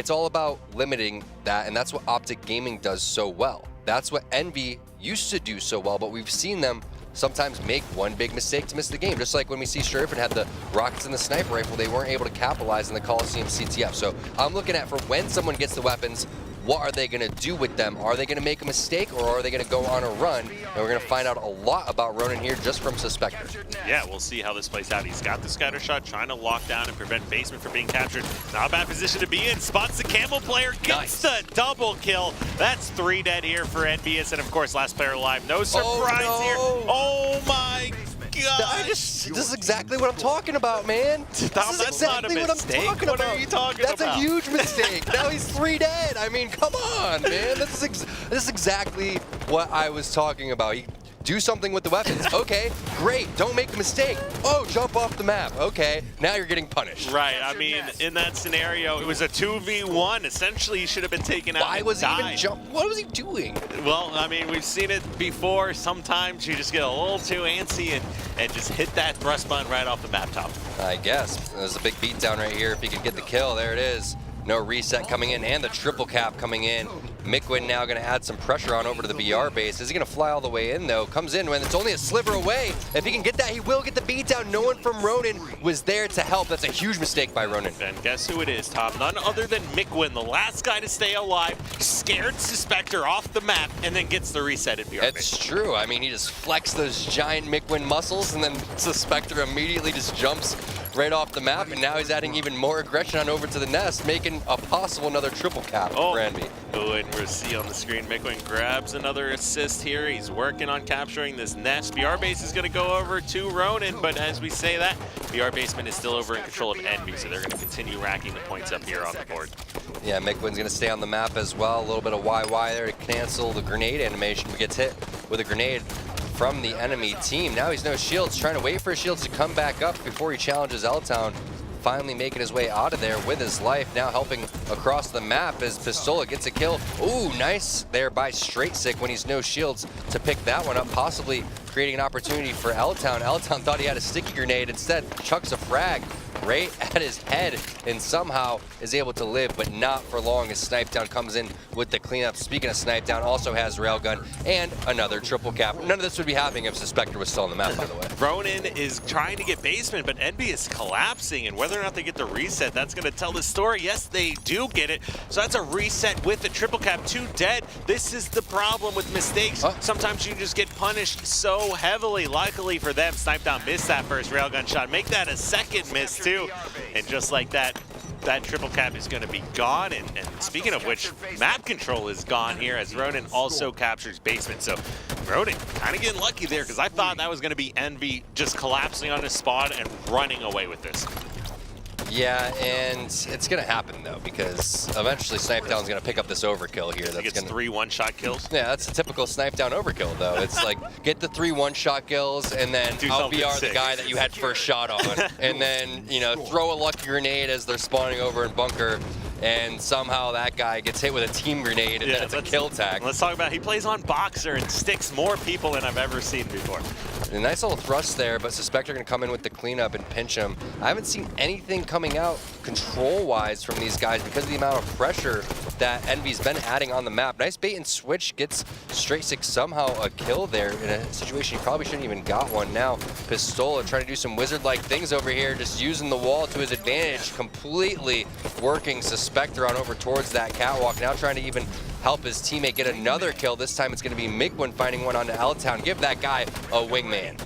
it's all about limiting that, and that's what Optic Gaming does so well. That's what Envy used to do so well, but we've seen them sometimes make one big mistake to miss the game. Just like when we see Sherfin had the rockets and the sniper rifle, they weren't able to capitalize in the Coliseum CTF. So I'm looking at for when someone gets the weapons, what are they going to do with them? Are they going to make a mistake, or are they going to go on a run? And we're going to find out a lot about Ronin here just from Suspector. Yeah, we'll see how this plays out. He's got the scatter shot, trying to lock down and prevent Basement from being captured. Not a bad position to be in. Spots the Camel player, gets the double kill. That's 3 dead here for EnVyUs, and of course, last player alive. No surprise here. Oh my God. This is exactly what I'm talking about, man. Tom, that's not a mistake. What are you talking about? That's a huge mistake. Now he's 3 dead. I mean, come on, man. This is exactly what I was talking about. Do something with the weapons. Okay, great. Don't make a mistake. Oh, jump off the map. Okay, now you're getting punished. Right. I mean, in that scenario, it was a 2v1. Essentially, he should have been taken out. Why was he even jump? What was he doing? Well, I mean, we've seen it before. Sometimes you just get a little too antsy and just hit that thrust button right off the map top. I guess. There's a big beatdown right here. If he can get the kill, there it is. No reset coming in, and the triple cap coming in. Mikwin now going to add some pressure on over to the BR base. Is he going to fly all the way in, though? Comes in when it's only a sliver away. If he can get that, he will get the beatdown. No one from Ronin was there to help. That's a huge mistake by Ronin. And guess who it is, Tom? None other than Mikwin, the last guy to stay alive, scared Suspector off the map, and then gets the reset at BR base. It's true. I mean, he just flexed those giant Mikwin muscles, and then Suspector immediately just jumps right off the map, and now he's adding even more aggression on over to the nest, making a possible another triple cap for Envy. Oh, and we'll see on the screen, Mikwin grabs another assist here. He's working on capturing this nest. BR base is going to go over to Ronin, but as we say that, BR Basement is still over in control of Envy, so they're going to continue racking the points up here on the board. Yeah, Mikwin's going to stay on the map as well. A little bit of YY there to cancel the grenade animation. He gets hit with a grenade from the enemy team. Now he's no shields, trying to wait for his shields to come back up before he challenges L-Town. Finally making his way out of there with his life. Now helping across the map as Pistola gets a kill. Ooh, nice there by Straight Sick when he's no shields to pick that one up, possibly creating an opportunity for L-Town. L-Town thought he had a sticky grenade. Instead, chucks a frag right at his head and somehow is able to live, but not for long as Snipedown comes in with the cleanup. Speaking of Snipedown, also has Railgun and another triple cap. None of this would be happening if Suspector was still on the map, by the way. Ronin is trying to get Basement, but Envy is collapsing, and whether or not they get the reset, that's going to tell the story. Yes, they do get it. So that's a reset with the triple cap. 2 dead. This is the problem with mistakes. Sometimes you just get punished so heavily. Luckily for them, Snipedown missed that first Railgun shot. Make that a second miss, too. And just like that, that triple cap is going to be gone. And speaking of which, map control is gone here as Ronin also captures Basement. So Ronin kind of getting lucky there, because I thought that was going to be Envy just collapsing on his spot and running away with this. Yeah, and it's going to happen, though, because eventually Snipedown's going to pick up this overkill here. He gets 3 one-shot kills? Yeah, that's a typical Snipedown overkill, though. It's like, get the 3 one-shot kills, and then I'll BR the guy that you had first shot on. And then, you know, throw a lucky grenade as they're spawning over in bunker, and somehow that guy gets hit with a team grenade, and then it's a kill tag. Let's talk about, he plays on Boxer and sticks more people than I've ever seen before. A nice little thrust there, but Suspector going to come in with the cleanup and pinch him. I haven't seen anything coming out control-wise from these guys because of the amount of pressure that Envy's been adding on the map. Nice bait and switch, gets Straight Sick somehow a kill there in a situation he probably shouldn't even got one. Now Pistola trying to do some wizard-like things over here, just using the wall to his advantage, completely working Suspector on over towards that catwalk. Now trying to even help his teammate get another kill. This time it's going to be Mikwin finding one onto L-Town. Give that guy a wingman.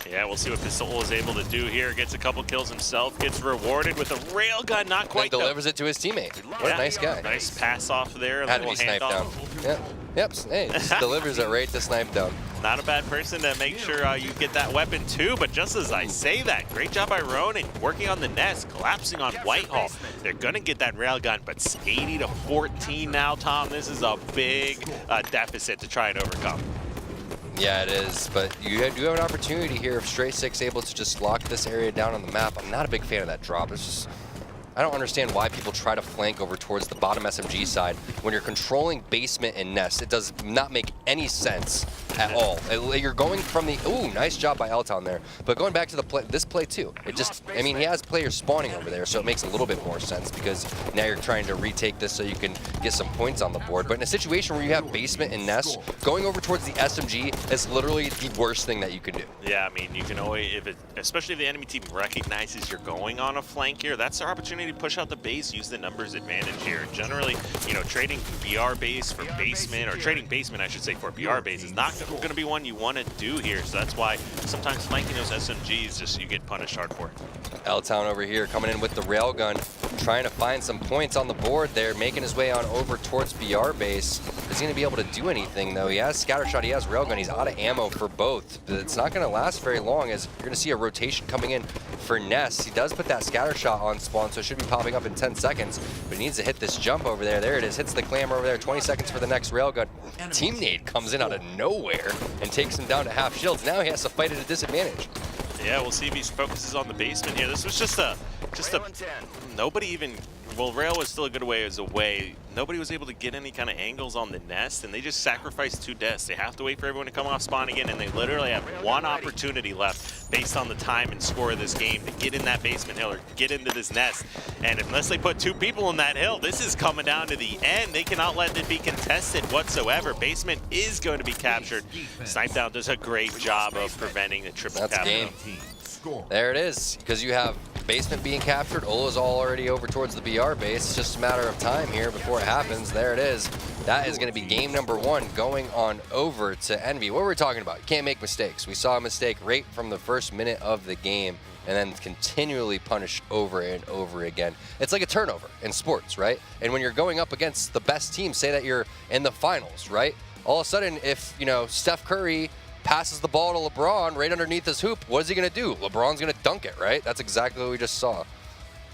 Yeah, we'll see what Pistola is able to do here. Gets a couple kills himself, gets rewarded with a railgun, not quite. And delivers it to his teammate. What a nice guy. Nice pass off there. Had to be Snipedown. Yep. Yep. Hey, just delivers it right to Snipedown. Not a bad person to make sure you get that weapon too, but just as I say that, great job by Ronin, working on the nest, collapsing on Whitehall. They're gonna get that railgun, but it's 80-14 now, Tom. This is a big deficit to try and overcome. Yeah, it is, but you do have an opportunity here if Straight Sick's able to just lock this area down on the map. I'm not a big fan of that drop. It's just, I don't understand why people try to flank over towards the bottom SMG side when you're controlling Basement and nest. It does not make any sense at all. You're going from the, ooh, nice job by L-Town there. But going back to the play, this play too, it just, I mean, he has players spawning over there, so it makes a little bit more sense because now you're trying to retake this so you can get some points on the board. But in a situation where you have basement and nest, going over towards the SMG is literally the worst thing that you can do. Yeah, I mean, you can always, especially if the enemy team recognizes you're going on a flank here, that's their opportunity to push out the base, use the numbers advantage here. Generally, you know, trading BR base for basement, or trading basement, I should say, for BR base is not going to be one you want to do here. So that's why sometimes flanking those SMGs, just you get punished hard for. L-Town over here coming in with the railgun, trying to find some points on the board there, making his way on over towards BR base. Is he going to be able to do anything though? He has scatter shot, he has railgun, he's out of ammo for both. But it's not going to last very long as you're going to see a rotation coming in for Ness. He does put that scatter shot on spawn, so it should be popping up in 10 seconds. But he needs to hit this jump over there. There it is, hits the clamor over there, 20 seconds for the next railgun. Team nade comes in out of nowhere and takes him down to half shields. Now he has to fight at a disadvantage. Yeah, we'll see if he focuses on the basement here. This was just a nobody even, well, rail was still a good ways away. Nobody was able to get any kind of angles on the nest, and they just sacrificed 2 deaths. They have to wait for everyone to come off spawn again, and they literally have 1 opportunity left based on the time and score of this game to get in that basement hill or get into this nest. And unless they put 2 people in that hill, this is coming down to the end. They cannot let it be contested whatsoever. Basement is going to be captured. Snipedown does a great job of preventing the triple cap. That's game. There it is, because you have basement being captured. Ola's already over towards the BR base. It's just a matter of time here before it happens. There it is. That is going to be game number 1 going on over to EnVy. What were we talking about? You can't make mistakes. We saw a mistake right from the first minute of the game and then continually punished over and over again. It's like a turnover in sports, right? And when you're going up against the best team, say that you're in the finals, right? All of a sudden, if, you know, Steph Curry passes the ball to LeBron right underneath his hoop, what is he going to do? LeBron's going to dunk it, right? That's exactly what we just saw.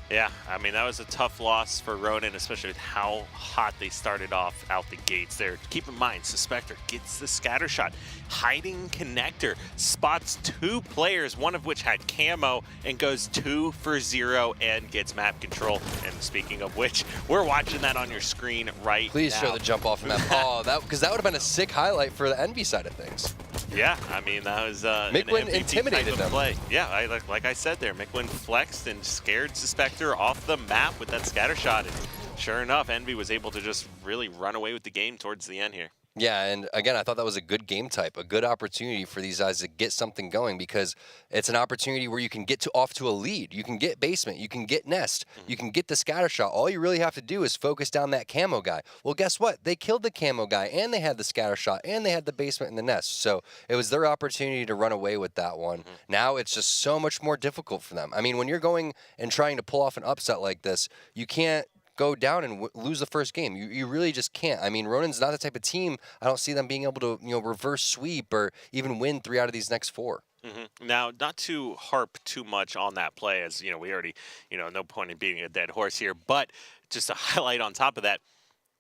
Yeah, I mean, that was a tough loss for Ronin, especially with how hot they started off out the gates there. Keep in mind, Suspector gets the scatter shot. Hiding connector spots 2 players, one of which had camo, and goes 2 for 0 and gets map control. And speaking of which, we're watching that on your screen right Please now. show the jump off map. Oh, because that would have been a sick highlight for the EnVy side of things. Yeah, I mean, that was Mickwin intimidated them. Play. Yeah, like I said there, Mickwin flexed and scared Suspector off the map with that scatter shot. And sure enough, EnVy was able to just really run away with the game towards the end here. Yeah, and again, I thought that was a good game type, a good opportunity for these guys to get something going because it's an opportunity where you can get off to a lead. You can get basement, you can get nest, you can get the scatter shot. All you really have to do is focus down that camo guy. Well, guess what? They killed the camo guy, and they had the scatter shot, and they had the basement and the nest. So it was their opportunity to run away with that one. Now it's just so much more difficult for them. I mean, when you're going and trying to pull off an upset like this, you can't go down and lose the first game. You really just can't. I mean, Ronin's not the type of team. I don't see them being able to, you know, reverse sweep or even win 3 out of these next 4. Now, not to harp too much on that play, as you know, we already, you know, no point in beating a dead horse here. But just to highlight on top of that,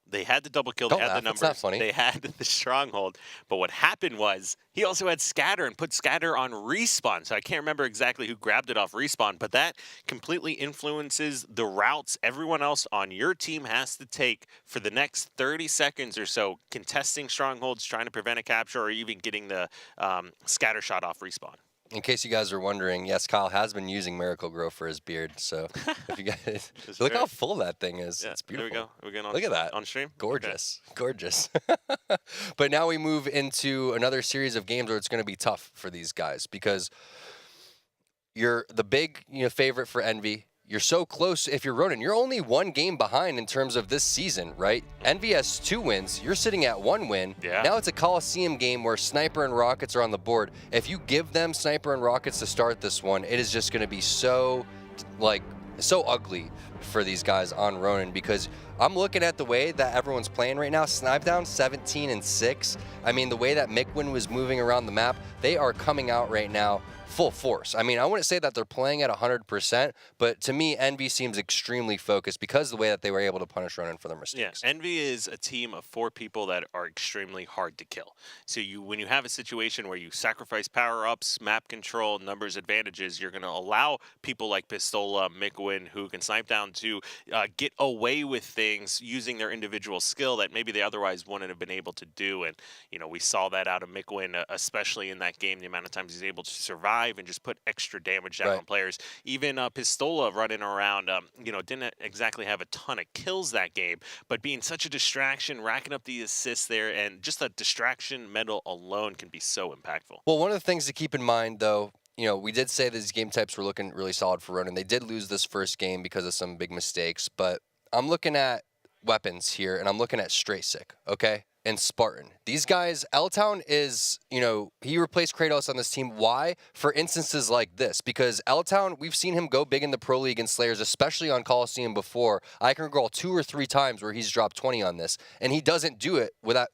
they had the double kill, they had the numbers, they had the stronghold, but what happened was he also had scatter and put scatter on respawn. So I can't remember exactly who grabbed it off respawn, but that completely influences the routes everyone else on your team has to take for the next 30 seconds or so, contesting strongholds, trying to prevent a capture, or even getting the scatter shot off respawn. In case you guys are wondering, yes, Kyle has been using Miracle Grow for his beard. So if you guys look how full that thing is. Yeah, it's beautiful. There we go. We're getting on, look at that. On stream. Gorgeous. Okay. Gorgeous. But now we move into another series of games where it's going to be tough for these guys because you're the big, you know, favorite for EnVy. You're so close. If you're Ronin, you're only 1 game behind in terms of this season, right? EnVy has 2 wins. You're sitting at 1 win. Yeah. Now it's a Coliseum game where Sniper and Rockets are on the board. If you give them Sniper and Rockets to start this one, it is just going to be so, like, so ugly for these guys on Ronin because I'm looking at the way that everyone's playing right now. Snipedown 17-6. I mean, the way that Mickwin was moving around the map, they are coming out right now full force. I mean, I wouldn't say that they're playing at 100%, but to me, EnVy seems extremely focused because of the way that they were able to punish Ronin for their mistakes. Yeah, EnVy is a team of 4 people that are extremely hard to kill. So when you have a situation where you sacrifice power-ups, map control, numbers advantages, you're going to allow people like Pistola, Mickwin, who can snipe down Snipetown to get away with things using their individual skill that maybe they otherwise wouldn't have been able to do. And, you know, we saw that out of Mickwin, especially in that game, the amount of times he's able to survive and just put extra damage down on players. Even Pistola running around, you know, didn't exactly have a ton of kills that game, but being such a distraction, racking up the assists there, and just a distraction medal alone can be so impactful. Well, one of the things to keep in mind, though, you know, we did say these game types were looking really solid for Ronin. They did lose this first game because of some big mistakes, but I'm looking at weapons here, and I'm looking at Straight Sick, okay? And Spartan. These guys, L-Town is, you know, he replaced Kratos on this team. Why? For instances like this. Because L-Town, we've seen him go big in the Pro League and Slayers, especially on Coliseum before. I can recall 2 or 3 times where he's dropped 20 on this, and he doesn't do it without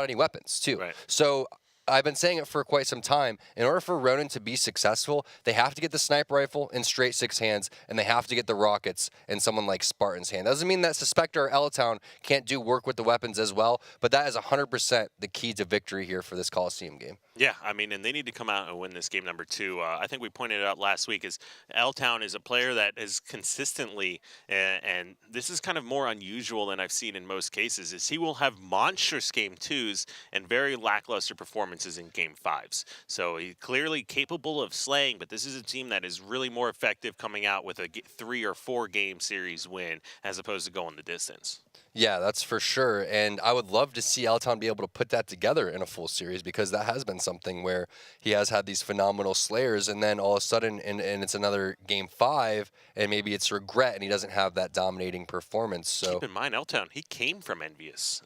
any weapons, too. Right. So I've been saying it for quite some time. In order for Ronin to be successful, they have to get the sniper rifle in Straight Sick's hands, and they have to get the rockets in someone like Spartan's hand. Doesn't mean that Suspector or L-Town can't do work with the weapons as well, but that is 100% the key to victory here for this Coliseum game. Yeah, I mean, and they need to come out and win this game number 2. I think we pointed it out last week, is L-Town is a player that is consistently, and this is kind of more unusual than I've seen in most cases, is he will have monstrous game 2s and very lackluster performances in game 5s. So he's clearly capable of slaying, but this is a team that is really more effective coming out with a 3 or 4 game series win as opposed to going the distance. Yeah, that's for sure. And I would love to see L-Town be able to put that together in a full series, because that has been something where he has had these phenomenal slayers, and then all of a sudden, and it's another game 5, and maybe it's regret, and he doesn't have that dominating performance. So keep in mind, L-Town, he came from EnVyUs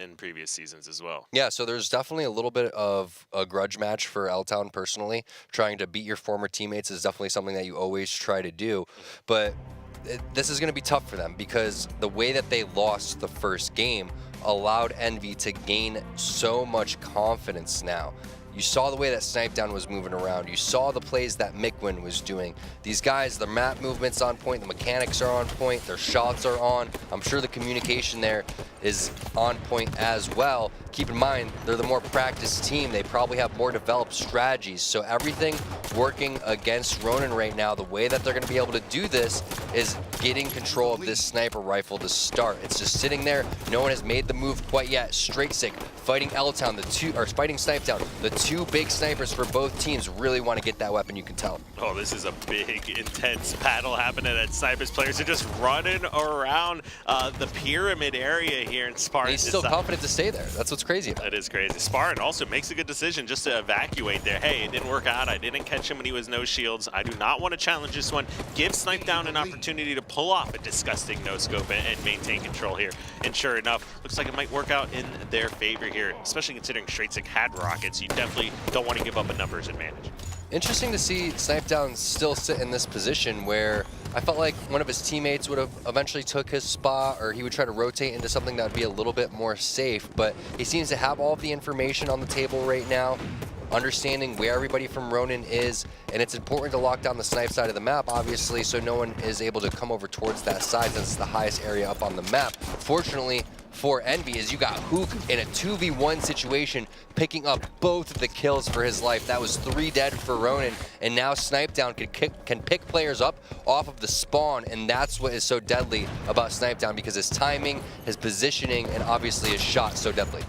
in previous seasons as well. Yeah, so there's definitely a little bit of a grudge match for L-Town personally. Trying to beat your former teammates is definitely something that you always try to do, but this is going to be tough for them, because the way that they lost the first game allowed Envy to gain so much confidence now. You saw the way that Snipetown was moving around. You saw the plays that Mickwin was doing. These guys, their map movement's on point, the mechanics are on point, their shots are on. I'm sure the communication there is on point as well. Keep in mind, they're the more practiced team. They probably have more developed strategies. So everything working against Ronin right now, the way that they're going to be able to do this is getting control of this sniper rifle to start. It's just sitting there. No one has made the move quite yet. Straight Sick fighting L-Town, fighting Snipetown. The 2 big snipers for both teams really want to get that weapon, you can tell. Oh, this is a big, intense battle happening at Snipers. Players are just running around the pyramid area here in Spartan. And he's still confident to stay there. That's what's crazy about it. That is crazy. Spartan also makes a good decision just to evacuate there. Hey, it didn't work out. I didn't catch him when he was no shields. I do not want to challenge this one. Give Snipetown an opportunity to pull off a disgusting no-scope and maintain control here. And sure enough, looks like it might work out in their favor here, especially considering Straight Sick had rockets. You definitely don't want to give up a numbers advantage. Interesting to see Snipetown still sit in this position where I felt like one of his teammates would have eventually took his spot, or he would try to rotate into something that would be a little bit more safe, but he seems to have all of the information on the table right now, understanding where everybody from Ronin is, and it's important to lock down the snipe side of the map, obviously, so no one is able to come over towards that side since it's the highest area up on the map. Fortunately for Envy is you got Hook in a 2v1 situation, picking up both of the kills for his life. That was 3 dead for Ronin, and now Snipetown can pick players up off of the spawn, and that's what is so deadly about Snipetown, because his timing, his positioning, and obviously his shot so deadly.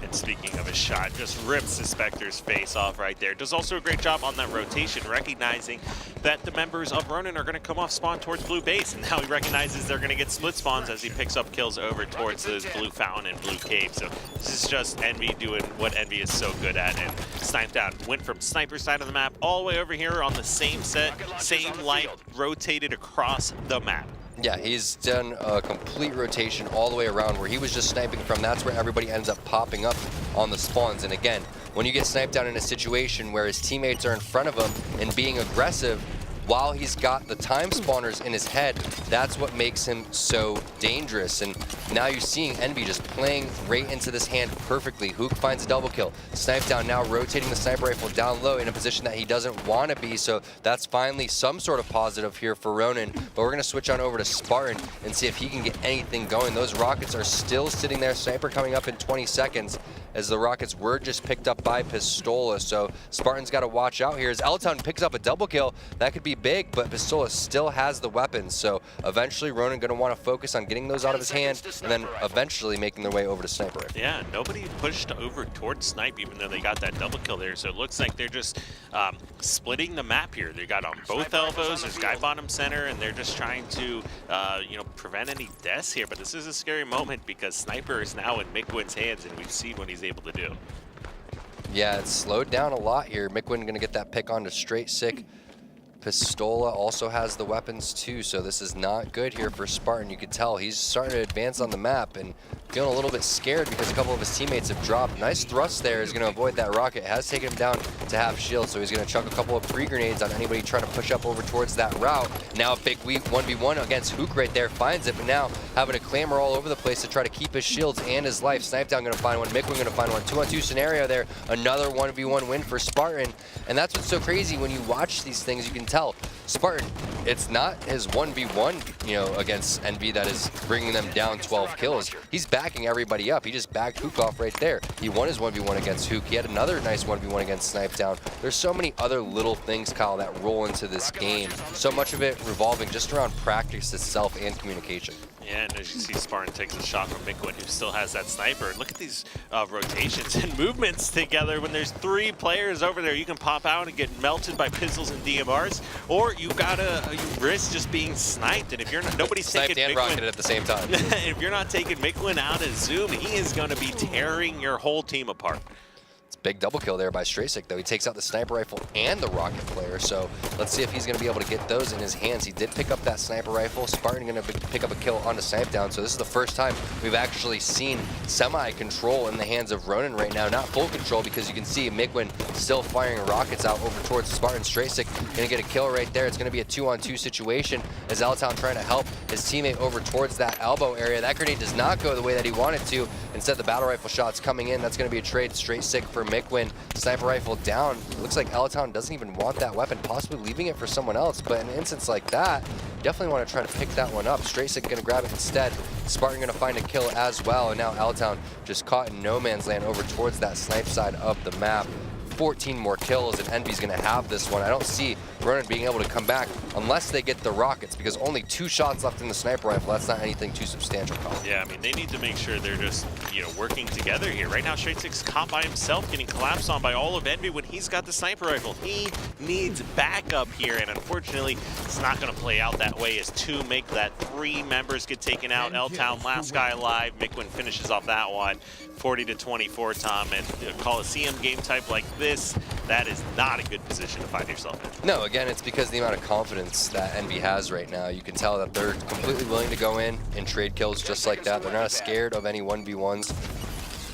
And speaking of his shot, just rips Suspector's face off right there. Does also a great job on that rotation, recognizing that the members of Ronin are going to come off spawn towards blue base, and now he recognizes they're going to get split spawns as he picks up kills over towards those blue fountain and blue cave. So this is just Envy doing what Envy is so good at, and Snipetown went from sniper side of the map all the way over here on the same set, same light, rotated across the map. Yeah, he's done a complete rotation all the way around where he was just sniping from. That's where everybody ends up popping up on the spawns. And again, when you get Snipetown in a situation where his teammates are in front of him and being aggressive, while he's got the time spawners in his head, that's what makes him so dangerous. And now you're seeing Envy just playing right into this hand perfectly. Hook finds a double kill. Snipetown now rotating the sniper rifle down low in a position that he doesn't want to be, so that's finally some sort of positive here for Ronin. But we're going to switch on over to Spartan and see if he can get anything going. Those rockets are still sitting there. Sniper coming up in 20 seconds. As the rockets were just picked up by Pistola, so Spartan's got to watch out here. As L-Town picks up a double kill, that could be pretty big, but Pistola still has the weapons. So eventually Ronin going to want to focus on getting those out of his hand and then eventually making their way over to Sniper Rifle. Yeah, nobody pushed over towards Snipe, even though they got that double kill there. So it looks like they're just splitting the map here. They got on both elbows. There's guy bottom center, and they're just trying to, prevent any deaths here. But this is a scary moment because Sniper is now in Mikwin's hands, and we've seen what he's able to do. Yeah, it's slowed down a lot here. Mikwin going to get that pick onto Straight Sick. Pistola also has the weapons too, so this is not good here for Spartan. You could tell he's starting to advance on the map and feeling a little bit scared because a couple of his teammates have dropped. Nice thrust there is going to avoid that rocket. Has taken him down to half shield, so he's going to chuck a couple of free grenades on anybody trying to push up over towards that route. Now a big 1v1 against Hook right there, finds it, but now having to clamor all over the place to try to keep his shields and his life. Snipe Down going to find one, Mikwin going to find one. 2-on-2 scenario there, another 1v1 win for Spartan. And that's what's so crazy when you watch these things, you can tell Spartan, it's not his 1v1, against EnVy that is bringing them down 12 kills. He's backing everybody up. He just backed Hook off right there. He won his 1v1 against Hook. He had another nice 1v1 against Snipe Down. There's so many other little things, Kyle, that roll into this game. So much of it revolving just around practice itself and communication. Yeah, and as you see, Spartan takes a shot from Mikwin, who still has that sniper. And look at these rotations and movements together. When there's 3 players over there, you can pop out and get melted by pistols and DMRs, or you risk just being sniped. And if you're not, nobody's sniped taking and Mikwin rocketed at the same time. If you're not taking Mikwin out of Zoom, he is going to be tearing your whole team apart. Big double kill there by Straight Sick, though. He takes out the sniper rifle and the rocket player, so let's see if he's going to be able to get those in his hands. He did pick up that sniper rifle. Spartan going to pick up a kill onto Snipe Down, so this is the first time we've actually seen semi-control in the hands of Ronin right now. Not full control, because you can see Mikwin still firing rockets out over towards Spartan. Straight Sick going to get a kill right there. It's going to be a 2-on-2 situation as L-Town trying to help his teammate over towards that elbow area. That grenade does not go the way that he wanted to. Instead, the battle rifle shot's coming in. That's going to be a trade. Straight Sick for Mikwin. Sniper rifle down. Looks like L-Town doesn't even want that weapon, possibly leaving it for someone else. But in an instance like that, definitely want to try to pick that one up. Straight Sick going to grab it instead. Spartan going to find a kill as well. And now L-Town just caught in no man's land over towards that snipe side of the map. 14 more kills, and EnVy's going to have this one. I don't see Ronin being able to come back unless they get the rockets, because only 2 shots left in the sniper rifle. That's not anything too substantial, Colin. Yeah, I mean, they need to make sure they're just, working together here. Right now, Straight Sick's caught by himself, getting collapsed on by all of EnVy when he's got the sniper rifle. He needs backup here, and unfortunately, it's not going to play out that way as 2 make that 3 members get taken out. L-Town, last guy alive. Mikwin finishes off that one. 40-24, Tom, and a Coliseum game type like this, that is not a good position to find yourself in. No, again, it's because the amount of confidence that EnVy has right now. You can tell that they're completely willing to go in and trade kills just like that. They're not scared of any 1v1s.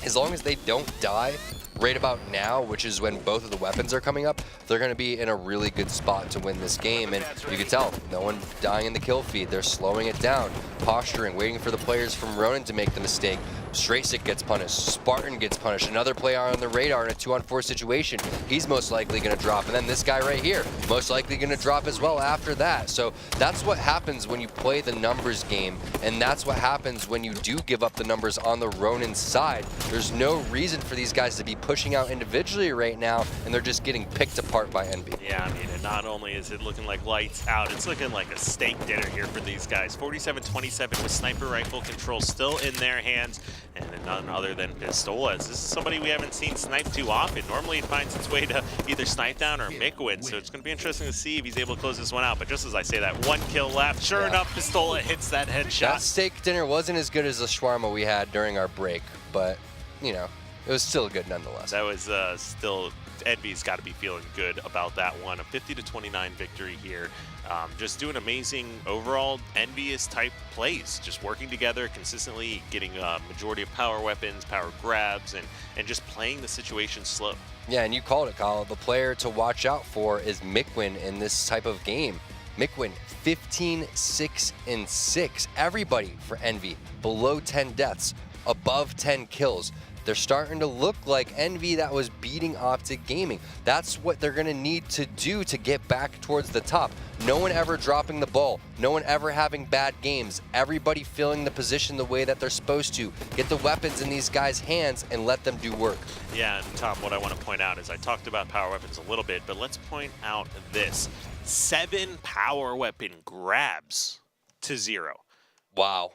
As long as they don't die right about now, which is when both of the weapons are coming up, they're going to be in a really good spot to win this game. And you can tell, no one dying in the kill feed. They're slowing it down, posturing, waiting for the players from Ronin to make the mistake. Straight Sick gets punished. Spartan gets punished. Another player on the radar in a 2-on-4 situation. He's most likely going to drop. And then this guy right here, most likely going to drop as well after that. So that's what happens when you play the numbers game. And that's what happens when you do give up the numbers on the Ronin side. There's no reason for these guys to be pushing out individually right now, and they're just getting picked apart by EnVy. Yeah, I mean, and not only is it looking like lights out, it's looking like a steak dinner here for these guys. 47-27 with sniper rifle control still in their hands, and none other than Pistola. This is somebody we haven't seen snipe too often. Normally it finds its way to either Snipe Down or Mikwin, so it's going to be interesting to see if he's able to close this one out. But just as I say that, 1 kill left. Sure enough, Pistola hits that headshot. That steak dinner wasn't as good as the shawarma we had during our break, but, it was still good nonetheless. That was still, EnVy's got to be feeling good about that one. A 50-29 victory here. Just doing amazing overall envious type plays, just working together consistently, getting a majority of power weapons, power grabs, and just playing the situation slow. Yeah, and you called it, Kyle. The player to watch out for is Mikwin in this type of game. Mikwin, 15-6-6. Everybody for EnVy below 10 deaths, above 10 kills. they're starting to look like Envy that was beating Optic Gaming. That's what they're gonna need to do to get back towards the top. No one ever dropping the ball, no one ever having bad games, everybody filling the position the way that they're supposed to. Get the weapons in these guys' hands and let them do work. Yeah, and Tom, what I want to point out is I talked about power weapons a little bit, but let's point out this. 7 power weapon grabs to 0. Wow,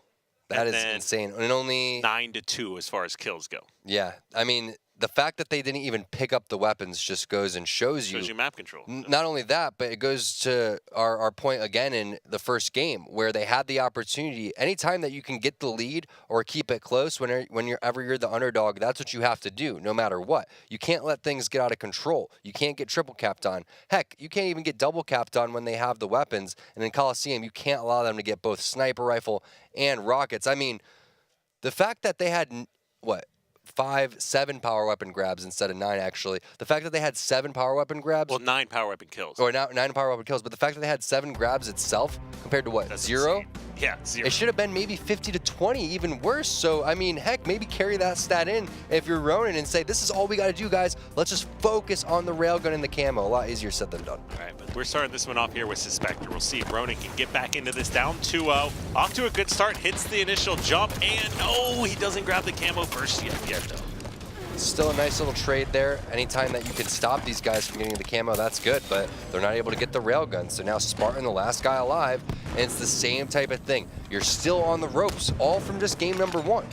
that is insane. And only 9-2 as far as kills go. Yeah, I mean, the fact that they didn't even pick up the weapons just goes and shows you map control. Not only that, but it goes to our point again in the first game where they had the opportunity. Anytime that you can get the lead or keep it close whenever you're the underdog, that's what you have to do no matter what. You can't let things get out of control. You can't get triple capped on. Heck, you can't even get double capped on when they have the weapons. And in Coliseum, you can't allow them to get both sniper rifle and rockets. I mean, the fact that they had, what, 7 power weapon grabs instead of 9, actually. The fact that they had 7 power weapon grabs. Well, 9 power weapon kills. Or 9 power weapon kills, but the fact that they had 7 grabs itself compared to what, That's 0? insane. Yeah, 0. It should have been maybe 50 to 20, even worse. So, I mean, heck, maybe carry that stat in if you're Ronin and say, this is all we got to do, guys. Let's just focus on the railgun and the camo. A lot easier said than done. All right, but we're starting this one off here with Suspector. We'll see if Ronin can get back into this down 2-0. Off to a good start, hits the initial jump, and no, he doesn't grab the camo first yet though. Still a nice little trade there. Anytime that you can stop these guys from getting the camo, that's good, but they're not able to get the railgun. So now Spartan, the last guy alive, and it's the same type of thing. You're still on the ropes, all from just game number 1.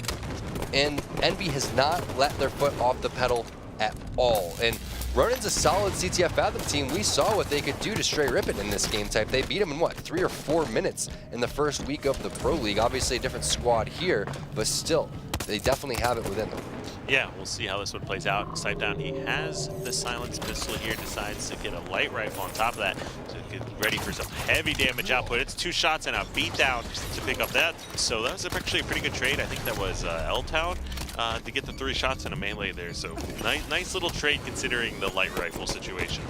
And Envy has not let their foot off the pedal at all. And Ronin's a solid CTF Fathom team. We saw what they could do to straight rip it in this game type. They beat him in, what, 3 or 4 minutes in the first week of the Pro League. Obviously a different squad here, but still, they definitely have it within them. Yeah, we'll see how this one plays out. Sight down, he has the silenced pistol here, decides to get a light rifle on top of that to get ready for some heavy damage output. It's 2 shots and a beatdown to pick up that. So that was actually a pretty good trade. I think that was L-Town to get the 3 shots and a melee there. So nice little trade considering the light rifle situation.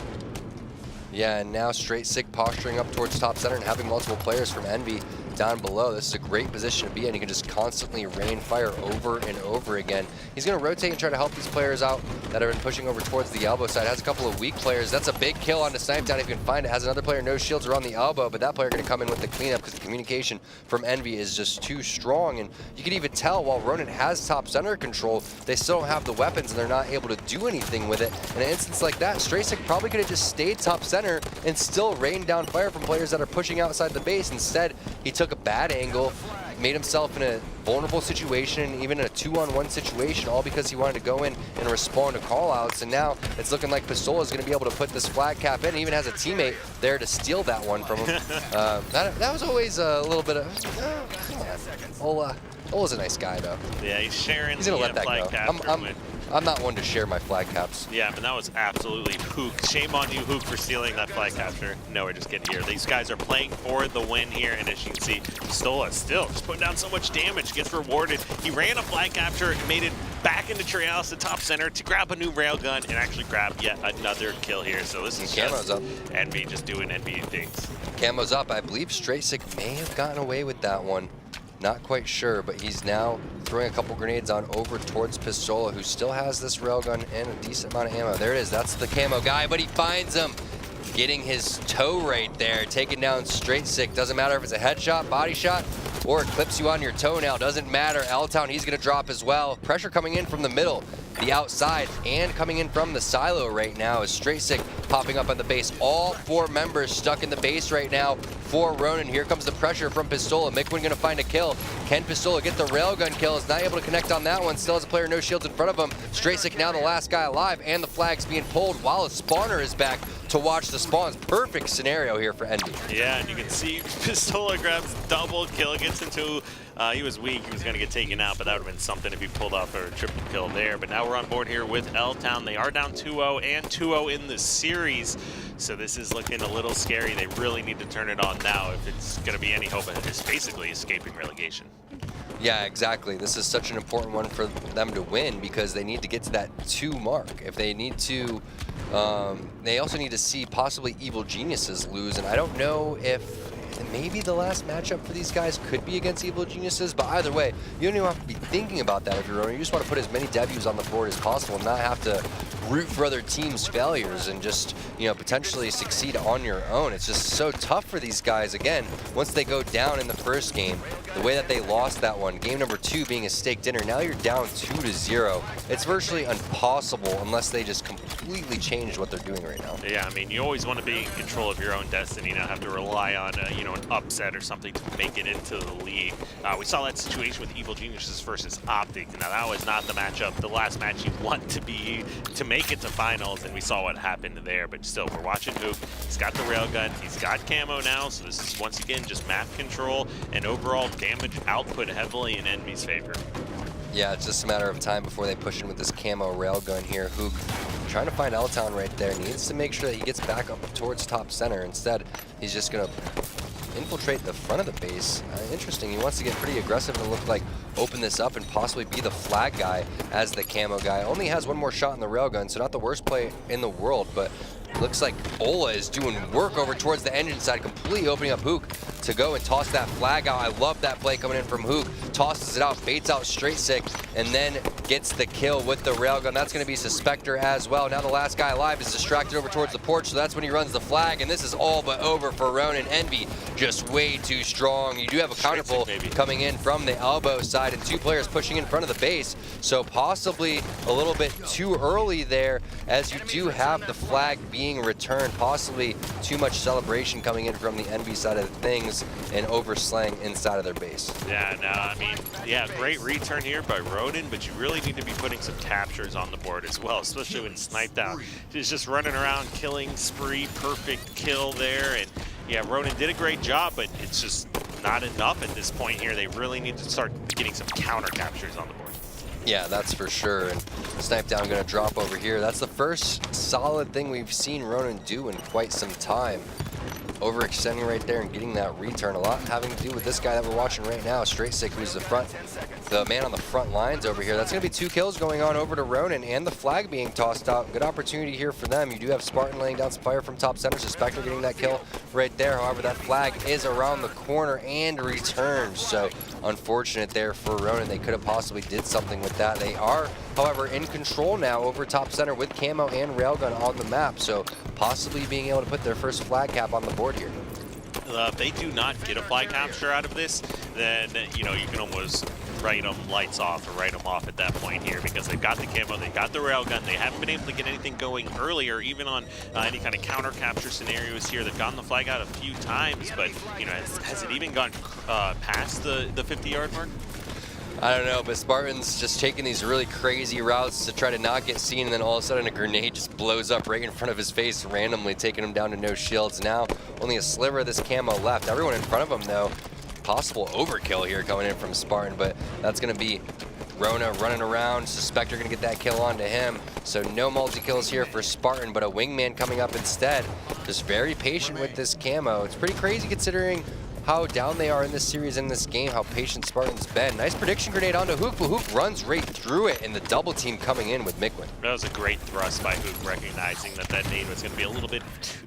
Yeah, and now Straight Sick posturing up towards top center and having multiple players from Envy down below. This is a great position to be in. He can just constantly rain fire over and over again. He's going to rotate and try to help these players out that have been pushing over towards the elbow side. Has a couple of weak players. That's a big kill on the snipe down if you can find it. Has another player, no shields, around the elbow, but that player going to come in with the cleanup because the communication from Envy is just too strong. And you can even tell while Ronin has top center control, they still don't have the weapons and they're not able to do anything with it. In an instance like that, Straight Sick probably could have just stayed top center and still rained down fire from players that are pushing outside the base. Instead, he took a bad angle, made himself in a vulnerable situation, even in a 2-on-1 situation, all because he wanted to go in and respond to callouts. And now it's looking like Pistola is going to be able to put this flag cap in. He even has a teammate there to steal that one from him. That was always a little bit of, come on. Ola's a nice guy, though. Yeah, he's sharing. He's gonna let that flag go. cap. I'm not one to share my flag caps. Yeah, but that was absolutely Hook. Shame on you, Hook, for stealing that flag capture. No, we're just kidding here. These guys are playing for the win here, and as you can see, Pistola still just putting down so much damage, gets rewarded. He ran a flag capture and made it back into Trialis, the top center, to grab a new railgun and actually grab yet another kill here. So this is Camo's up. Envy just doing Envy things. Camo's up. I believe Straight Sick may have gotten away with that one. Not quite sure, but he's now throwing a couple grenades on over towards Pistola, who still has this railgun and a decent amount of ammo. There it is. That's the camo guy, but he finds him. Getting his toe right there, taking down Straight Sick. Doesn't matter if it's a headshot, body shot, or it clips you on your toenail. Doesn't matter. L-Town, he's going to drop as well. Pressure coming in from the middle, the outside, and coming in from the silo right now is Straight Sick popping up on the base. All 4 members stuck in the base right now for Ronin. Here comes the pressure from Pistola. Mikwin going to find a kill. Can Pistola get the railgun kill? Is not able to connect on that one. Still has a player, no shields in front of him. Straight Sick now the last guy alive, and the flag's being pulled while a spawner is back to watch the spawns. Perfect scenario here for Envy. Yeah, and you can see Pistola grabs double kill, gets into, he was weak, he was going to get taken out, but that would have been something if he pulled off a triple kill there. But now we're on board here with L-Town. They are down 2-0 and 2-0 in the series, so this is looking a little scary. They really need to turn it on now if it's going to be any hope of it's basically escaping relegation. Yeah, exactly. This is such an important one for them to win because they need to get to that 2 mark. If they need to, they also need to see possibly Evil Geniuses lose, and I don't know if maybe the last matchup for these guys could be against Evil Geniuses, but either way, you don't even have to be thinking about that if you're Ronin. You just want to put as many W's on the board as possible and not have to root for other teams' failures and just, you know, potentially succeed on your own. It's just so tough for these guys. Again, once they go down in the first game, the way that they lost that one, game number 2 being a steak dinner, now you're down 2-0. It's virtually impossible unless they just completely change what they're doing right now. Yeah, I mean, you always want to be in control of your own destiny, not have to rely on, you know, an upset or something to make it into the league. We saw that situation with Evil Geniuses versus Optic. Now, that was not the matchup, the last match you want to make it to finals, and we saw what happened there. But still, we're watching Hook. He's got the railgun. He's got camo now, so this is once again just map control and overall damage output heavily in EnVy's favor. Yeah, it's just a matter of time before they push in with this camo railgun here. Hook trying to find L-Town right there. Needs to make sure that he gets back up towards top center. Instead, he's just going to infiltrate the front of the base. Interesting. He wants to get pretty aggressive and look like open this up and possibly be the flag guy as the camo guy. Only has one more shot in the railgun, so not the worst play in the world, but looks like Ola is doing work over towards the engine side, completely opening up Hook to go and toss that flag out. I love that play coming in from Hook. Tosses it out, baits out straight sick, and then gets the kill with the railgun. That's going to be Suspector as well. Now the last guy alive is distracted over towards the porch, so that's when he runs the flag, and this is all but over for Ronin. EnVy just way too strong. You do have a counter pull coming in from the elbow side, and 2 players pushing in front of the base, so possibly a little bit too early there, as you do have the flag being returned. Possibly too much celebration coming in from the EnVy side of things and overslaying inside of their base. Yeah, no, I mean, yeah, great return here by Ronin, but you really need to be putting some captures on the board as well, especially when Sniped Out is just running around, killing spree, perfect kill there. And yeah, Ronin did a great job, but it's just not enough at this point here. They really need to start getting some counter captures on the board. Yeah, that's for sure. And Sniped Down going to drop over here. That's the first solid thing we've seen Ronin do in quite some time. Overextending right there and getting that return. A lot having to do with this guy that we're watching right now, Straight Sick, who's the man on the front lines over here. That's going to be 2 kills going on over to Ronin, and the flag being tossed out. Good opportunity here for them. You do have Spartan laying down some fire from top center. Suspector getting that kill right there. However, that flag is around the corner and returned. So unfortunate there for Ronin. They could have possibly did something with that. They are, however, in control now over top center with camo and railgun on the map. So possibly being able to put their first flag cap on the board here. If they do not get a flag capture out of this, then, you know, you can almost write them lights off or write them off at that point here, because they've got the camo, they've got the railgun, they haven't been able to get anything going earlier, even on any kind of counter capture scenarios here. They've gotten the flag out a few times, but, you know, has it even gone past the 50-yard mark? I don't know, but Spartan's just taking these really crazy routes to try to not get seen, and then all of a sudden a grenade just blows up right in front of his face, randomly taking him down to no shields. Now only a sliver of this camo left. Everyone in front of him, though, possible overkill here coming in from Spartan, but that's going to be Rona running around. Suspector going to get that kill onto him. So no multi-kills here for Spartan, but a wingman coming up instead. Just very patient with this camo. It's pretty crazy considering how down they are in this series, in this game, how patient Spartan's been. Nice prediction grenade onto Hook, but Hook runs right through it, and the double team coming in with Mikwin. That was a great thrust by Hook, recognizing that that nade was going to be a little bit,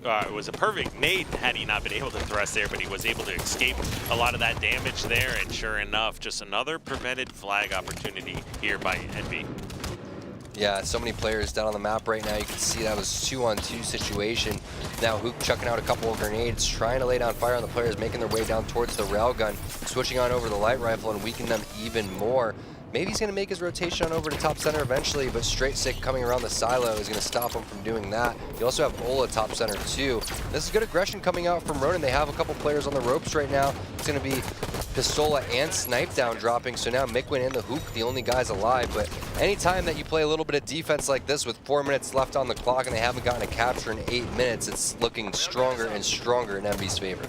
it was a perfect nade had he not been able to thrust there, but he was able to escape a lot of that damage there, and sure enough, just another prevented flag opportunity here by EnVy. Yeah, so many players down on the map right now. You can see that was 2-on-2 situation. Now Hook chucking out a couple of grenades, trying to lay down fire on the players, making their way down towards the railgun, switching on over the light rifle and weakening them even more. Maybe he's going to make his rotation on over to top center eventually, but Straight Sick coming around the silo is going to stop him from doing that. You also have Ola top center too. This is good aggression coming out from Ronin. They have a couple players on the ropes right now. It's going to be Pistola and Snipe Down dropping, so now Mikwin and the Hook, the only guys alive. But anytime that you play a little bit of defense like this with 4 minutes left on the clock and they haven't gotten a capture in 8 minutes, it's looking stronger and stronger in EnVy's favor.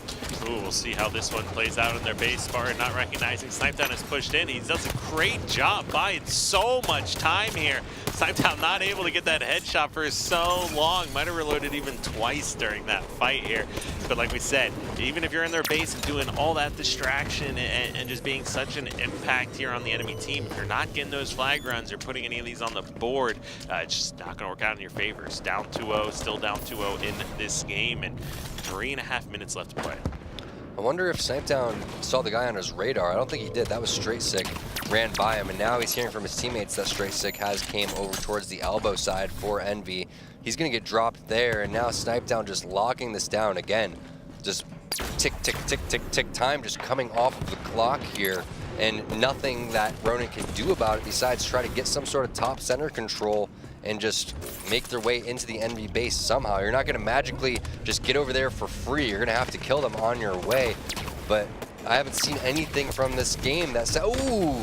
Ooh, we'll see how this one plays out in their base. Spartan not recognizing Snipe Down is pushed in. He does a great job buying so much time here. Snipe Down not able to get that headshot for so long. Might have reloaded even twice during that fight here. But like we said, even if you're in their base and doing all that distraction and just being such an impact here on the enemy team, if you're not getting those flag runs or putting any of these on the board, it's just not going to work out in your favor. It's down 2-0, still down 2-0 in this game, and 3.5 minutes left to play. I wonder if Snipedown saw the guy on his radar. I don't think he did. That was Straight Sick, ran by him, and now he's hearing from his teammates that Straight Sick has came over towards the elbow side for Envy. He's gonna get dropped there, and now Snipedown just locking this down again. Just tick, tick, tick, tick, tick, time just coming off of the clock here, and nothing that Ronin can do about it besides try to get some sort of top center control and just make their way into the Envy base somehow. You're not gonna magically just get over there for free. You're gonna have to kill them on your way. But I haven't seen anything from this game that said, ooh,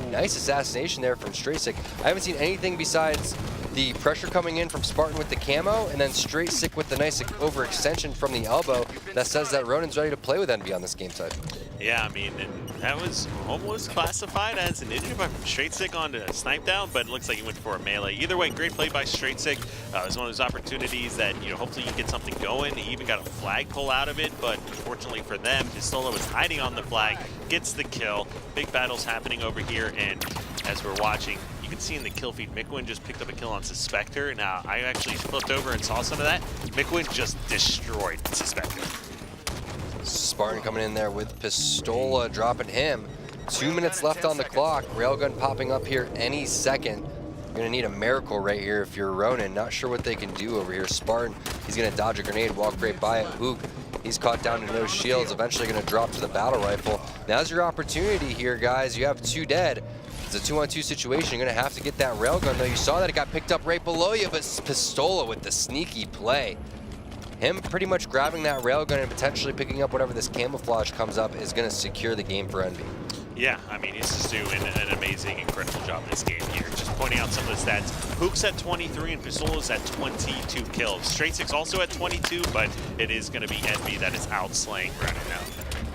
nice assassination there from Straight Sick. I haven't seen anything besides the pressure coming in from Spartan with the camo, and then Straight Sick with the nice overextension from the elbow that says that Ronin's ready to play with Envy on this game side. Yeah, I mean, that was almost classified as an injury by Straight Sick onto Snipedown, but it looks like he went for a melee. Either way, great play by Straight Sick. It was one of those opportunities that, you know, hopefully you get something going. He even got a flag pull out of it, but unfortunately for them, Pistola was hiding on the flag, gets the kill. Big battles happening over here, and as we're watching, you can see in the kill feed, Mikwin just picked up a kill on Suspector. Now, I actually flipped over and saw some of that. Mikwin just destroyed Suspector. Spartan coming in there with Pistola, dropping him. 2 minutes left on the clock. Railgun popping up here any second. You're gonna need a miracle right here if you're Ronin. Not sure what they can do over here. Spartan, he's gonna dodge a grenade, walk right by it. Hook, he's caught down to no shields, eventually gonna drop to the battle rifle. Now's your opportunity here, guys. You have 2 dead. It's a 2-on-2 situation. You're gonna have to get that railgun, though. You saw that it got picked up right below you, but Pistola with the sneaky play. Him pretty much grabbing that railgun and potentially picking up whatever this camouflage comes up is going to secure the game for Envy. Yeah, I mean, he's just doing an amazing, incredible job in this game here. Just pointing out some of the stats. Hook's at 23 and Pistola's at 22 kills. Straight Sick's also at 22, but it is going to be Envy that is outslaying Ronin now.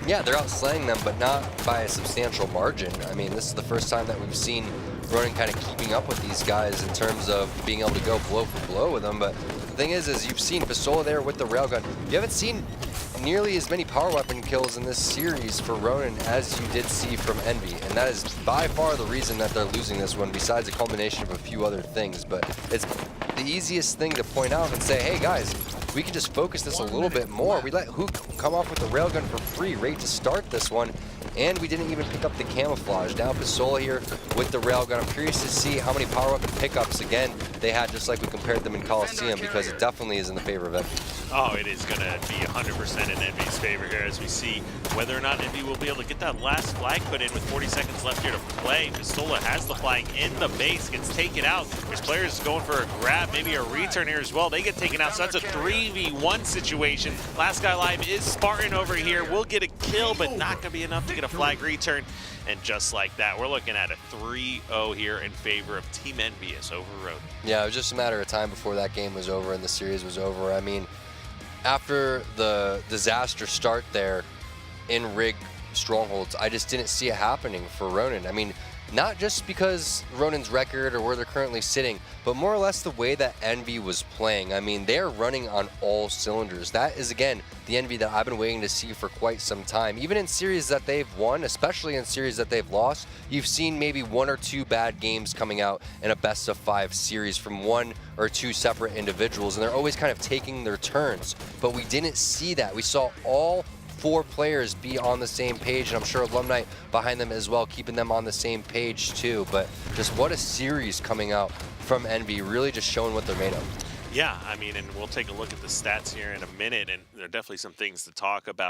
Yeah, they're outslaying them, but not by a substantial margin. I mean, this is the first time that we've seen Ronin kind of keeping up with these guys in terms of being able to go blow for blow with them. But the thing is you've seen Pistola there with the railgun. You haven't seen nearly as many power weapon kills in this series for Ronin as you did see from Envy, and that is by far the reason that they're losing this one, besides a culmination of a few other things. But it's the easiest thing to point out and say, hey guys, we can just focus this a little bit more. We let Hook come off with the railgun for free right to start this one, and we didn't even pick up the camouflage. Now Pistola here with the railgun. I'm curious to see how many power weapon pickups, again, they had just like we compared them in Coliseum, because it definitely is in the favor of Envy. Oh, it is going to be 100% in Envy's favor here as we see whether or not Envy will be able to get that last flag put in with 40 seconds left here to play. Pistola has the flag in the base, gets taken out. His players going for a grab, maybe a return here as well. They get taken out, so that's a 3v1 situation. Last guy alive is Spartan over here. Will get a kill, but not going to be enough to get a flag return. And just like that, we're looking at a 3-0 here in favor of Team EnVyUs over Ronin. Yeah, it was just a matter of time before that game was over and the series was over. I mean, after the disaster start there in Rig Strongholds, I just didn't see it happening for Ronin. I mean, not just because Ronin's record or where they're currently sitting, but more or less the way that Envy was playing. I mean, they're running on all cylinders. That is, again, the Envy that I've been waiting to see for quite some time. Even in series that they've won, especially in series that they've lost, you've seen maybe 1 or 2 bad games coming out in a best-of-5 series from 1 or 2 separate individuals, and they're always kind of taking their turns. But we didn't see that. We saw all 4 players be on the same page, and I'm sure Alumni behind them as well, keeping them on the same page too. But just what a series coming out from Envy, really just showing what they're made of. Yeah, I mean, and we'll take a look at the stats here in a minute, and there are definitely some things to talk about.